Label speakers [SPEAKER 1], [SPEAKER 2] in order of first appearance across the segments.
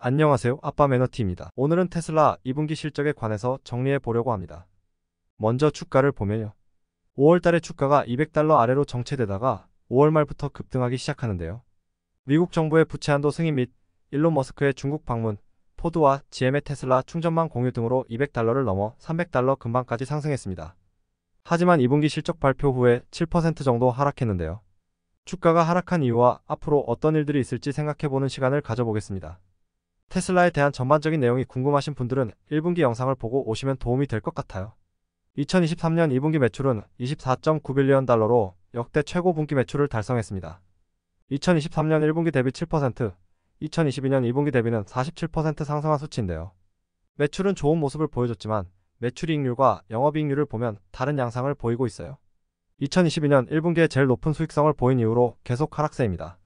[SPEAKER 1] 안녕하세요. 아빠 매너티입니다. 오늘은 테슬라 2분기 실적에 관해서 정리해 보려고 합니다. 먼저 주가를 보면요. 5월 달에 주가가 $200 아래로 정체되다가 5월 말부터 급등하기 시작하는데요. 미국 정부의 부채 한도 승인 및 일론 머스크의 중국 방문, 포드와 GM의 테슬라 충전망 공유 등으로 $200를 넘어 $300 근방까지 상승했습니다. 하지만 2분기 실적 발표 후에 7% 정도 하락했는데요. 주가가 하락한 이유와 앞으로 어떤 일들이 있을지 생각해보는 시간을 가져보겠습니다. 테슬라에 대한 전반적인 내용이 궁금하신 분들은 1분기 영상을 보고 오시면 도움이 될 것 같아요. 2023년 2분기 매출은 24.9빌리언 달러로 역대 최고 분기 매출을 달성했습니다. 2023년 1분기 대비 7%, 2022년 2분기 대비는 47% 상승한 수치인데요. 매출은 좋은 모습을 보여줬지만 매출이익률과 영업이익률을 보면 다른 양상을 보이고 있어요. 2022년 1분기에 제일 높은 수익성을 보인 이후로 계속 하락세입니다.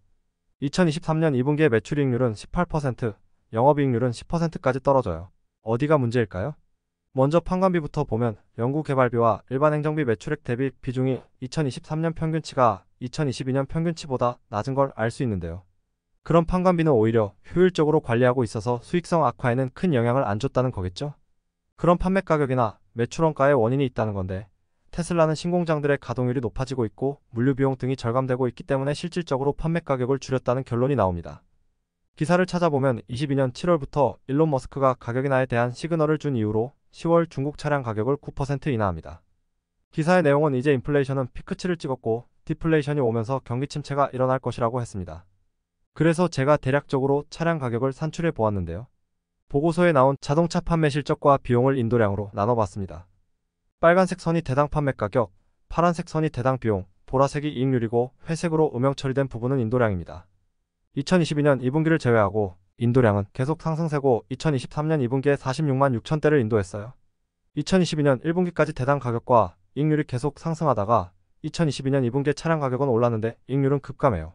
[SPEAKER 1] 2023년 2분기의 매출이익률은 18%, 영업이익률은 10%까지 떨어져요. 어디가 문제일까요? 먼저 판관비부터 보면 연구개발비와 일반행정비 매출액 대비 비중이 2023년 평균치가 2022년 평균치보다 낮은 걸 알 수 있는데요. 그런 판관비는 오히려 효율적으로 관리하고 있어서 수익성 악화에는 큰 영향을 안 줬다는 거겠죠? 그런 판매 가격이나 매출 원가에 원인이 있다는 건데, 테슬라는 신공장들의 가동률이 높아지고 있고 물류비용 등이 절감되고 있기 때문에 실질적으로 판매 가격을 줄였다는 결론이 나옵니다. 기사를 찾아보면 22년 7월부터 일론 머스크가 가격 인하에 대한 시그널을 준 이후로 10월 중국 차량 가격을 9% 인하합니다. 기사의 내용은 이제 인플레이션은 피크치를 찍었고 디플레이션이 오면서 경기 침체가 일어날 것이라고 했습니다. 그래서 제가 대략적으로 차량 가격을 산출해 보았는데요. 보고서에 나온 자동차 판매 실적과 비용을 인도량으로 나눠봤습니다. 빨간색 선이 대당 판매 가격, 파란색 선이 대당 비용, 보라색이 이익률이고 회색으로 음영 처리된 부분은 인도량입니다. 2022년 2분기를 제외하고 인도량은 계속 상승세고 2023년 2분기에 46만 6천 대를 인도했어요. 2022년 1분기까지 대당 가격과 이익률이 계속 상승하다가 2022년 2분기에 차량 가격은 올랐는데 이익률은 급감해요.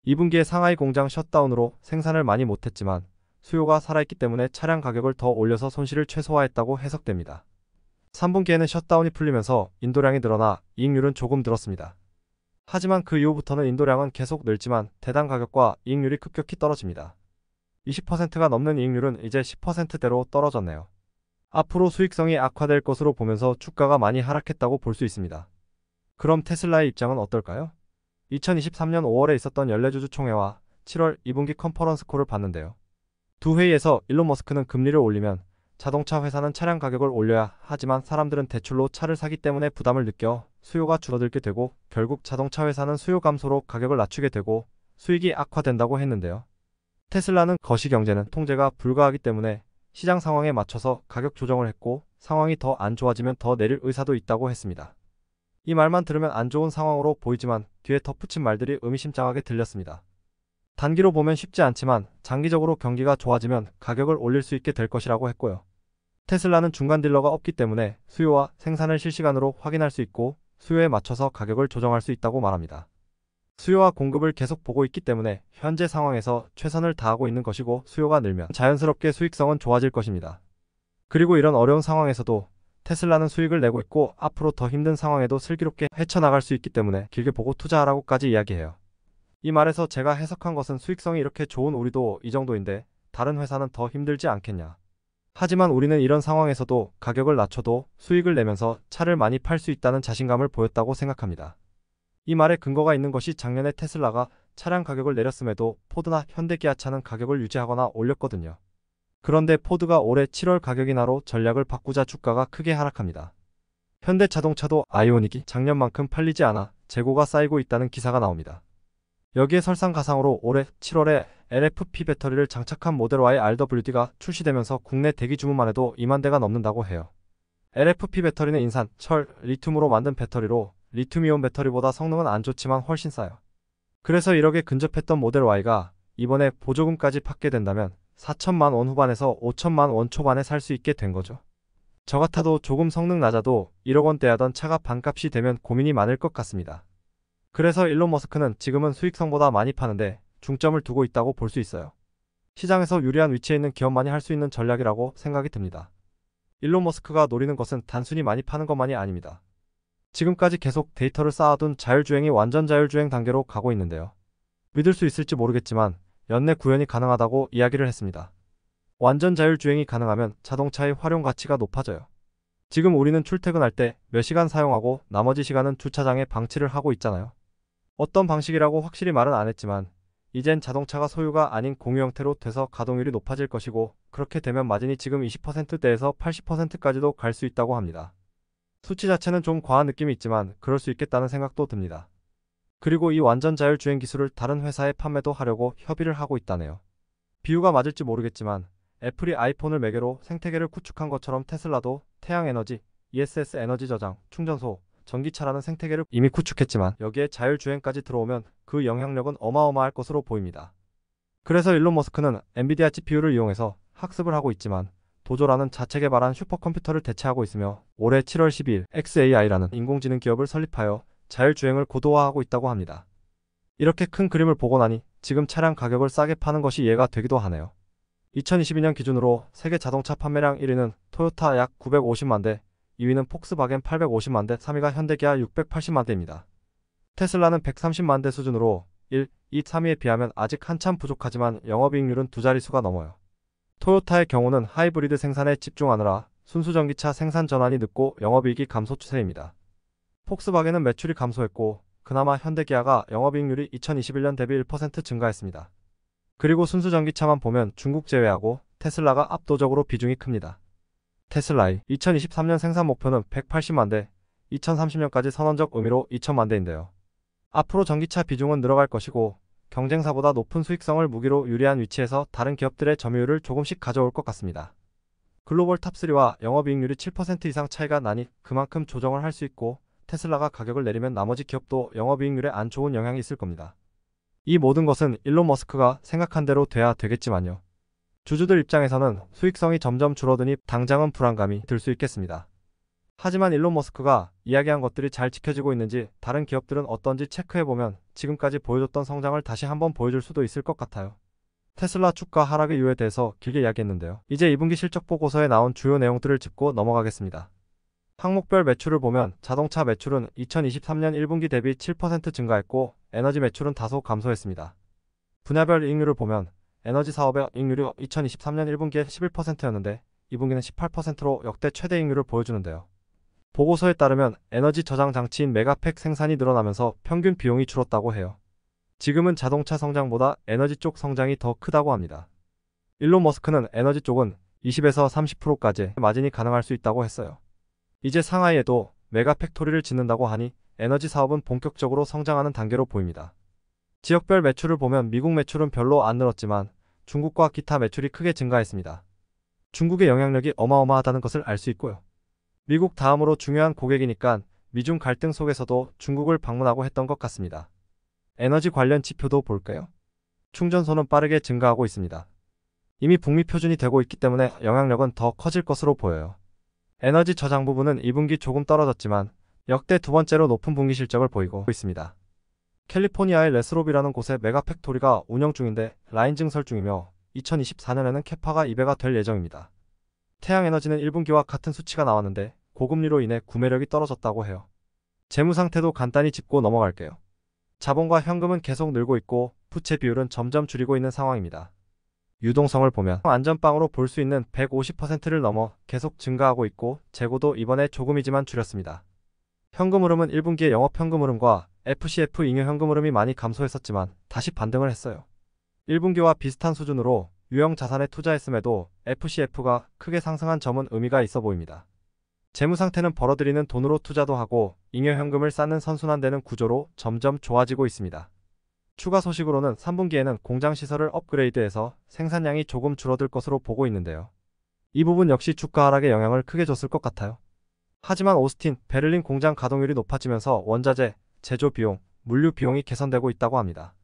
[SPEAKER 1] 2분기에 상하이 공장 셧다운으로 생산을 많이 못했지만 수요가 살아있기 때문에 차량 가격을 더 올려서 손실을 최소화했다고 해석됩니다. 3분기에는 셧다운이 풀리면서 인도량이 늘어나 이익률은 조금 늘었습니다. 하지만 그 이후부터는 인도량은 계속 늘지만 대당 가격과 이익률이 급격히 떨어집니다. 20%가 넘는 이익률은 이제 10%대로 떨어졌네요. 앞으로 수익성이 악화될 것으로 보면서 주가가 많이 하락했다고 볼 수 있습니다. 그럼 테슬라의 입장은 어떨까요? 2023년 5월에 있었던 연례주주 총회와 7월 2분기 컨퍼런스 콜을 봤는데요. 두 회의에서 일론 머스크는 금리를 올리면 자동차 회사는 차량 가격을 올려야 하지만 사람들은 대출로 차를 사기 때문에 부담을 느껴 수요가 줄어들게 되고 결국 자동차 회사는 수요 감소로 가격을 낮추게 되고 수익이 악화된다고 했는데요. 테슬라는 거시경제는 통제가 불가하기 때문에 시장 상황에 맞춰서 가격 조정을 했고 상황이 더 안 좋아지면 더 내릴 의사도 있다고 했습니다. 이 말만 들으면 안 좋은 상황으로 보이지만 뒤에 덧붙인 말들이 의미심장하게 들렸습니다. 단기로 보면 쉽지 않지만 장기적으로 경기가 좋아지면 가격을 올릴 수 있게 될 것이라고 했고요. 테슬라는 중간 딜러가 없기 때문에 수요와 생산을 실시간으로 확인할 수 있고 수요에 맞춰서 가격을 조정할 수 있다고 말합니다. 수요와 공급을 계속 보고 있기 때문에 현재 상황에서 최선을 다하고 있는 것이고 수요가 늘면 자연스럽게 수익성은 좋아질 것입니다. 그리고 이런 어려운 상황에서도 테슬라는 수익을 내고 있고 앞으로 더 힘든 상황에도 슬기롭게 헤쳐나갈 수 있기 때문에 길게 보고 투자하라고까지 이야기해요. 이 말에서 제가 해석한 것은 수익성이 이렇게 좋은 우리도 이 정도인데 다른 회사는 더 힘들지 않겠냐. 하지만 우리는 이런 상황에서도 가격을 낮춰도 수익을 내면서 차를 많이 팔 수 있다는 자신감을 보였다고 생각합니다. 이 말에 근거가 있는 것이 작년에 테슬라가 차량 가격을 내렸음에도 포드나 현대기아차는 가격을 유지하거나 올렸거든요. 그런데 포드가 올해 7월 가격 인하로 전략을 바꾸자 주가가 크게 하락합니다. 현대자동차도 아이오닉이 작년만큼 팔리지 않아 재고가 쌓이고 있다는 기사가 나옵니다. 여기에 설상가상으로 올해 7월에 LFP 배터리를 장착한 모델 Y RWD가 출시되면서 국내 대기 주문만 해도 2만 대가 넘는다고 해요. LFP 배터리는 인산, 철, 리튬으로 만든 배터리로 리튬이온 배터리보다 성능은 안 좋지만 훨씬 싸요. 그래서 1억에 근접했던 모델 Y가 이번에 보조금까지 받게 된다면 4천만 원 후반에서 5천만 원 초반에 살 수 있게 된 거죠. 저 같아도 조금 성능 낮아도 1억 원대 하던 차가 반값이 되면 고민이 많을 것 같습니다. 그래서 일론 머스크는 지금은 수익성보다 많이 파는데 중점을 두고 있다고 볼 수 있어요. 시장에서 유리한 위치에 있는 기업만이 할 수 있는 전략이라고 생각이 듭니다. 일론 머스크가 노리는 것은 단순히 많이 파는 것만이 아닙니다. 지금까지 계속 데이터를 쌓아둔 자율주행이 완전 자율주행 단계로 가고 있는데요. 믿을 수 있을지 모르겠지만 연내 구현이 가능하다고 이야기를 했습니다. 완전 자율주행이 가능하면 자동차의 활용 가치가 높아져요. 지금 우리는 출퇴근할 때 몇 시간 사용하고 나머지 시간은 주차장에 방치를 하고 있잖아요. 어떤 방식이라고 확실히 말은 안 했지만 이젠 자동차가 소유가 아닌 공유 형태로 돼서 가동률이 높아질 것이고, 그렇게 되면 마진이 지금 20%대에서 80%까지도 갈 수 있다고 합니다. 수치 자체는 좀 과한 느낌이 있지만 그럴 수 있겠다는 생각도 듭니다. 그리고 이 완전 자율주행 기술을 다른 회사에 판매도 하려고 협의를 하고 있다네요. 비유가 맞을지 모르겠지만 애플이 아이폰을 매개로 생태계를 구축한 것처럼 테슬라도 태양에너지, ESS 에너지 저장, 충전소, 전기차라는 생태계를 이미 구축했지만 여기에 자율주행까지 들어오면 그 영향력은 어마어마할 것으로 보입니다. 그래서 일론 머스크는 엔비디아 GPU를 이용해서 학습을 하고 있지만 도조라는 자체 개발한 슈퍼컴퓨터를 대체하고 있으며 올해 7월 12일 xAI라는 인공지능 기업을 설립하여 자율주행을 고도화하고 있다고 합니다. 이렇게 큰 그림을 보고 나니 지금 차량 가격을 싸게 파는 것이 이해가 되기도 하네요. 2022년 기준으로 세계 자동차 판매량 1위는 토요타 약 950만 대, 2위는 폭스바겐 850만 대, 3위가 현대기아 680만 대입니다. 테슬라는 130만 대 수준으로 1, 2, 3위에 비하면 아직 한참 부족하지만 영업이익률은 두 자릿수가 넘어요. 토요타의 경우는 하이브리드 생산에 집중하느라 순수 전기차 생산 전환이 늦고 영업이익이 감소 추세입니다. 폭스바겐은 매출이 감소했고 그나마 현대기아가 영업이익률이 2021년 대비 1% 증가했습니다. 그리고 순수 전기차만 보면 중국 제외하고 테슬라가 압도적으로 비중이 큽니다. 테슬라의 2023년 생산 목표는 180만 대, 2030년까지 선언적 의미로 2천만 대인데요. 앞으로 전기차 비중은 늘어갈 것이고 경쟁사보다 높은 수익성을 무기로 유리한 위치에서 다른 기업들의 점유율을 조금씩 가져올 것 같습니다. 글로벌 탑3와 영업이익률이 7% 이상 차이가 나니 그만큼 조정을 할 수 있고, 테슬라가 가격을 내리면 나머지 기업도 영업이익률에 안 좋은 영향이 있을 겁니다. 이 모든 것은 일론 머스크가 생각한 대로 돼야 되겠지만요. 주주들 입장에서는 수익성이 점점 줄어드니 당장은 불안감이 들 수 있겠습니다. 하지만 일론 머스크가 이야기한 것들이 잘 지켜지고 있는지 다른 기업들은 어떤지 체크해보면 지금까지 보여줬던 성장을 다시 한번 보여줄 수도 있을 것 같아요. 테슬라 주가 하락의 이유에 대해서 길게 이야기했는데요. 이제 2분기 실적 보고서에 나온 주요 내용들을 짚고 넘어가겠습니다. 항목별 매출을 보면 자동차 매출은 2023년 1분기 대비 7% 증가했고 에너지 매출은 다소 감소했습니다. 분야별 이익률을 보면 에너지 사업의 이익률이 2023년 1분기에 11%였는데 2분기는 18%로 역대 최대 이익률을 보여주는데요. 보고서에 따르면 에너지 저장 장치인 메가팩 생산이 늘어나면서 평균 비용이 줄었다고 해요. 지금은 자동차 성장보다 에너지 쪽 성장이 더 크다고 합니다. 일론 머스크는 에너지 쪽은 20에서 30%까지 마진이 가능할 수 있다고 했어요. 이제 상하이에도 메가팩토리를 짓는다고 하니 에너지 사업은 본격적으로 성장하는 단계로 보입니다. 지역별 매출을 보면 미국 매출은 별로 안 늘었지만 중국과 기타 매출이 크게 증가했습니다. 중국의 영향력이 어마어마하다는 것을 알 수 있고요. 미국 다음으로 중요한 고객이니까 미중 갈등 속에서도 중국을 방문하고 했던 것 같습니다. 에너지 관련 지표도 볼까요? 충전소는 빠르게 증가하고 있습니다. 이미 북미 표준이 되고 있기 때문에 영향력은 더 커질 것으로 보여요. 에너지 저장 부분은 2분기 조금 떨어졌지만 역대 두 번째로 높은 분기 실적을 보이고 있습니다. 캘리포니아의 레스롭이라는 곳에 메가팩토리가 운영 중인데 라인 증설 중이며 2024년에는 캐파가 2배가 될 예정입니다. 태양에너지는 1분기와 같은 수치가 나왔는데 고금리로 인해 구매력이 떨어졌다고 해요. 재무 상태도 간단히 짚고 넘어갈게요. 자본과 현금은 계속 늘고 있고 부채 비율은 점점 줄이고 있는 상황입니다. 유동성을 보면 안전빵으로 볼 수 있는 150%를 넘어 계속 증가하고 있고 재고도 이번에 조금이지만 줄였습니다. 현금 흐름은 1분기의 영업 현금 흐름과 FCF 잉여 현금 흐름이 많이 감소했었지만 다시 반등을 했어요. 1분기와 비슷한 수준으로 유형 자산에 투자했음에도 FCF가 크게 상승한 점은 의미가 있어 보입니다. 재무 상태는 벌어들이는 돈으로 투자도 하고 잉여 현금을 쌓는 선순환되는 구조로 점점 좋아지고 있습니다. 추가 소식으로는 3분기에는 공장 시설을 업그레이드해서 생산량이 조금 줄어들 것으로 보고 있는데요. 이 부분 역시 주가 하락에 영향을 크게 줬을 것 같아요. 하지만 오스틴, 베를린 공장 가동률이 높아지면서 원자재, 제조 비용, 물류 비용이 개선되고 있다고 합니다.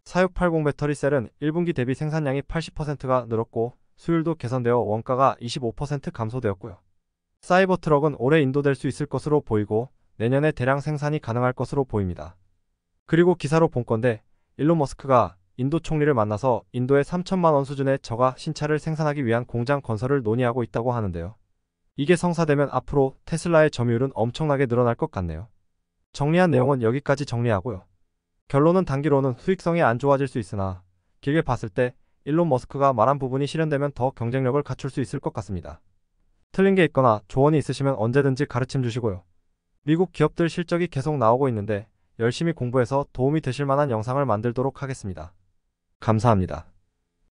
[SPEAKER 1] 4680 배터리 셀은 1분기 대비 생산량이 80%가 늘었고 수율도 개선되어 원가가 25% 감소되었고요. 사이버 트럭은 올해 인도될 수 있을 것으로 보이고 내년에 대량 생산이 가능할 것으로 보입니다. 그리고 기사로 본 건데 일론 머스크가 인도 총리를 만나서 인도의 3천만 원 수준의 저가 신차를 생산하기 위한 공장 건설을 논의하고 있다고 하는데요. 이게 성사되면 앞으로 테슬라의 점유율은 엄청나게 늘어날 것 같네요. 정리한 내용은 여기까지 정리하고요. 결론은 단기로는 수익성이 안 좋아질 수 있으나 길게 봤을 때 일론 머스크가 말한 부분이 실현되면 더 경쟁력을 갖출 수 있을 것 같습니다. 틀린 게 있거나 조언이 있으시면 언제든지 가르침 주시고요. 미국 기업들 실적이 계속 나오고 있는데 열심히 공부해서 도움이 되실 만한 영상을 만들도록 하겠습니다. 감사합니다.